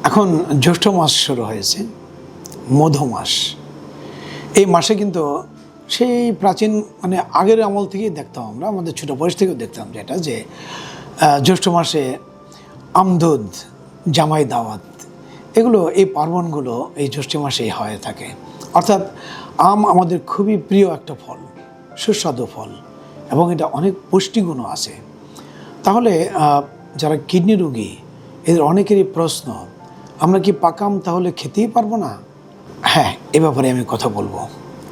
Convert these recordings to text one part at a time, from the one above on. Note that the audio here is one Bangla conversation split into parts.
এখন জ্যৈষ্ঠ মাস শুরু হয়েছে, মধু মাস। এই মাসে কিন্তু সেই প্রাচীন আগের আমল থেকেই দেখতাম, আমরা আমাদের ছোটো বয়স থেকেও দেখতাম যেটা যে জ্যৈষ্ঠ মাসে আমদুদ, জামাই দাওয়াত, এগুলো এই পার্বণগুলো এই জ্যৈষ্ঠ মাসেই হয়ে থাকে। অর্থাৎ আম আমাদের খুবই প্রিয় একটা ফল, সুস্বাদু ফল, এবং এটা অনেক পুষ্টিগুণও আছে। তাহলে যারা কিডনি রোগী এদের অনেকেরই প্রশ্ন, আমরা কি পাকা আম তাহলে খেতেই পারবো না? হ্যাঁ, এ ব্যাপারে আমি কথা বলবো।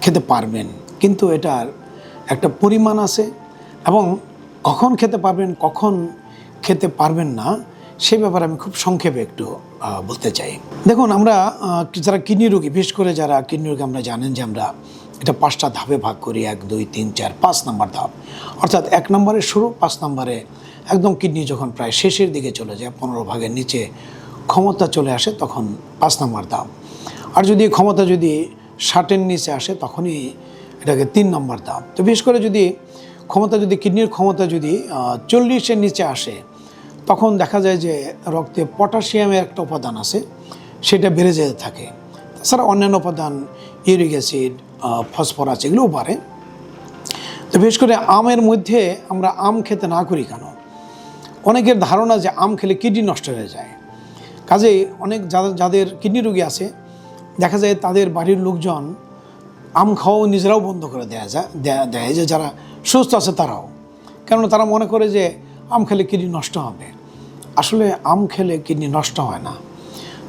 খেতে পারবেন, কিন্তু এটার একটা পরিমাণ আছে, এবং কখন খেতে পারবেন কখন খেতে পারবেন না সে ব্যাপারে আমি খুব সংক্ষেপে একটু বলতে চাই। দেখুন, আমরা যারা কিডনি রোগী, বিশেষ করে যারা কিডনি রোগী, আমরা জানেন যে আমরা এটা 5টা ধাপে ভাগ করি, 1, 2, 3, 4, 5 নম্বর ধাপ। অর্থাৎ 1 নম্বরে শুরু, 5 নম্বরে একদম কিডনি যখন প্রায় শেষের দিকে চলে যায়, 15 ভাগের নিচে ক্ষমতা চলে আসে, তখন 5 নম্বর ধাপ। আর যদি ক্ষমতা 60-এর নিচে আসে, তখনই এটাকে 3 নম্বর ধাপ। তো বিশেষ করে কিডনির ক্ষমতা 40-এর নিচে আসে, তখন দেখা যায় যে রক্তে পটাশিয়ামের একটা উপাদান আছে, সেটা বেড়ে যেতে থাকে। তাছাড়া অন্যান্য উপাদান, ইউরিক অ্যাসিড, ফসফরাস, এগুলোও বাড়ে। তো বিশেষ করে আমের মধ্যে আমরা আম খেতে না করি কেন? অনেকের ধারণা যে আম খেলে কিডনি নষ্ট হয়ে যায়। কাজেই যাদের কিডনি রোগী আছে, দেখা যায় তাদের বাড়ির লোকজন আম খাওয়াও নিজেরাও বন্ধ করে দেয় যে যারা সুস্থ আছে তারাও। কেননা তারা মনে করে যে আম খেলে কিডনি নষ্ট হবে। আসলে আম খেলে কিডনি নষ্ট হয় না।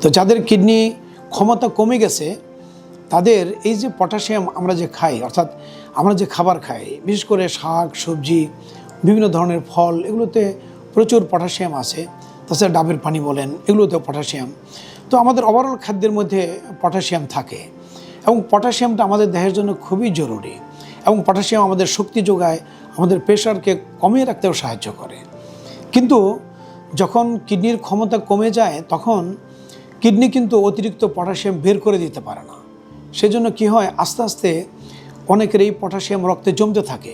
তো যাদের কিডনি ক্ষমতা কমে গেছে, তাদের এই যে পটাশিয়াম আমরা যে খাই, অর্থাৎ আমরা যে খাবার খাই, বিশেষ করে শাক সবজি, বিভিন্ন ধরনের ফল, এগুলোতে প্রচুর পটাশিয়াম আছে। তাছাড়া ডাবের পানি বলেন, এগুলোতেও পটাশিয়াম। তো আমাদের ওভারঅল খাদ্যের মধ্যে পটাশিয়াম থাকে, এবং পটাশিয়ামটা আমাদের দেহের জন্য খুবই জরুরি। এবং পটাশিয়াম আমাদের শক্তি যোগায়, আমাদের প্রেশারকে কমিয়ে রাখতেও সাহায্য করে। কিন্তু যখন কিডনির ক্ষমতা কমে যায়, তখন কিডনি কিন্তু অতিরিক্ত পটাশিয়াম বের করে দিতে পারে না। সেজন্য কি হয়, আস্তে আস্তে অনেকের এই পটাশিয়াম রক্তে জমতে থাকে।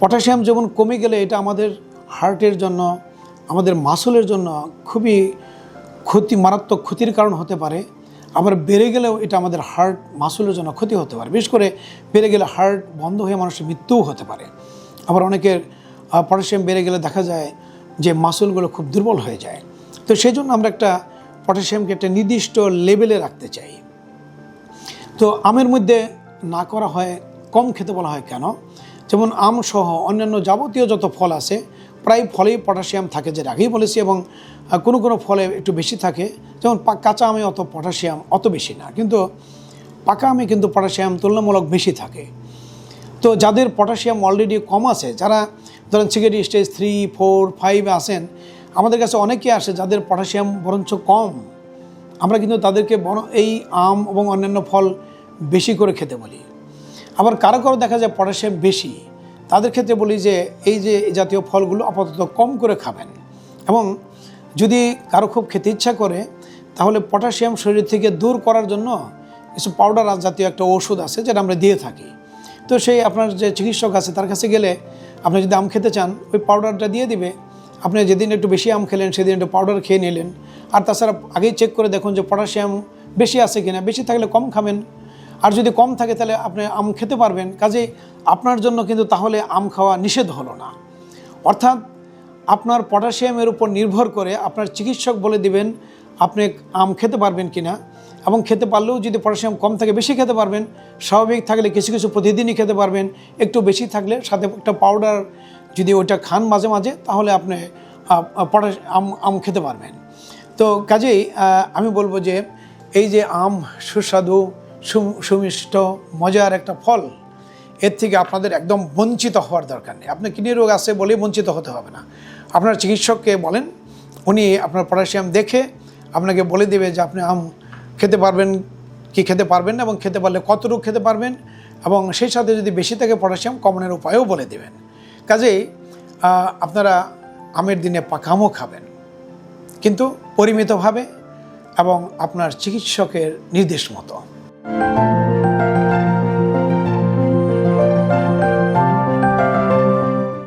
পটাশিয়াম যেমন কমে গেলে এটা আমাদের হার্টের জন্য, আমাদের মাসলের জন্য খুবই মারাত্মক ক্ষতির কারণ হতে পারে। আবার বেড়ে গেলেও এটা আমাদের হার্ট মাসলের জন্য ক্ষতি হতে পারে। বিশেষ করে বেড়ে গেলে হার্ট বন্ধ হয়ে মানুষের মৃত্যুও হতে পারে। আবার অনেকের পটাশিয়াম বেড়ে গেলে দেখা যায় যে মাসলগুলো খুব দুর্বল হয়ে যায়। তো সেই জন্য আমরা পটাশিয়ামকে একটা নির্দিষ্ট লেভেলে রাখতে চাই। তো আমের মধ্যে না করা হয়, কম খেতে বলা হয় কেন? যেমন আম সহ অন্যান্য যাবতীয় যত ফল আছে, প্রায় ফলেই পটাশিয়াম থাকে, যেটা আগেই বলেছি, এবং কোনো কোনো ফলে একটু বেশি থাকে। যেমন কাঁচা আমে পটাশিয়াম অত বেশি না, কিন্তু পাকা আমে কিন্তু পটাশিয়াম তুলনামূলক বেশি থাকে। তো যাদের পটাশিয়াম অলরেডি কম আছে, যারা ধরেন সিগারেট স্টেজ 3, 4, 5 আসেন, আমাদের কাছে অনেকে আসে যাদের পটাশিয়াম বরঞ্চ কম। আমরা কিন্তু তাদেরকে এই আম এবং অন্যান্য ফল বেশি করে খেতে বলি। আবার কারো কারো দেখা যায় পটাশিয়াম বেশি, তাদের ক্ষেত্রে বলি যে এই জাতীয় ফলগুলো আপাতত কম করে খাবেন। এবং যদি কারো খুব খেতে ইচ্ছা করে, তাহলে পটাশিয়াম শরীর থেকে দূর করার জন্য কিছু পাউডার জাতীয় একটা ওষুধ আছে, যেটা আমরা দিয়ে থাকি। তো সেই আপনার যে চিকিৎসক আছে, তার কাছে গেলে আপনি যদি আম খেতে চান, ওই পাউডারটা দিয়ে দিবে। আপনি যেদিন একটু বেশি আম খেলেন, সেদিন একটু পাউডার খেয়ে নিলেন। আর তাছাড়া আগেই চেক করে দেখুন যে পটাশিয়াম বেশি আছে কিনা। বেশি থাকলে কম খাবেন, আর যদি কম থাকে তাহলে আপনি আম খেতে পারবেন। কাজেই আপনার জন্য কিন্তু তাহলে আম খাওয়া নিষেধ হলো না। অর্থাৎ আপনার পটাশিয়ামের উপর নির্ভর করে আপনার চিকিৎসক বলে দিবেন আপনি আম খেতে পারবেন কিনা, এবং খেতে পারলেও যদি পটাশিয়াম কম থাকে বেশি খেতে পারবেন, স্বাভাবিক থাকলে কিছু কিছু প্রতিদিনই খেতে পারবেন, একটু বেশি থাকলে সাথে একটা পাউডার যদি ওইটা খান মাঝে মাঝে, তাহলে আপনি আম খেতে পারবেন। তো কাজেই আমি বলবো যে এই যে আম সুস্বাদু, সুমিষ্ট, মজার একটা ফল, এর থেকে আপনাদের একদম বঞ্চিত হওয়ার দরকার নেই। আপনার কিডনি রোগ আছে বলেই বঞ্চিত হতে হবে না। আপনার চিকিৎসককে বলেন, উনি আপনার পটাশিয়াম দেখে আপনাকে বলে দেবে যে আপনি আম খেতে পারবেন কি খেতে পারবেন না, এবং খেতে পারলে কতটুকু খেতে পারবেন, এবং সেই সাথে যদি বেশি থাকে পটাশিয়াম কমানোর উপায়ও বলে দেবেন। কাজেই আপনারা আমের দিনে পাকা আমও খাবেন, কিন্তু পরিমিতভাবে এবং আপনার চিকিৎসকের নির্দেশ মতো।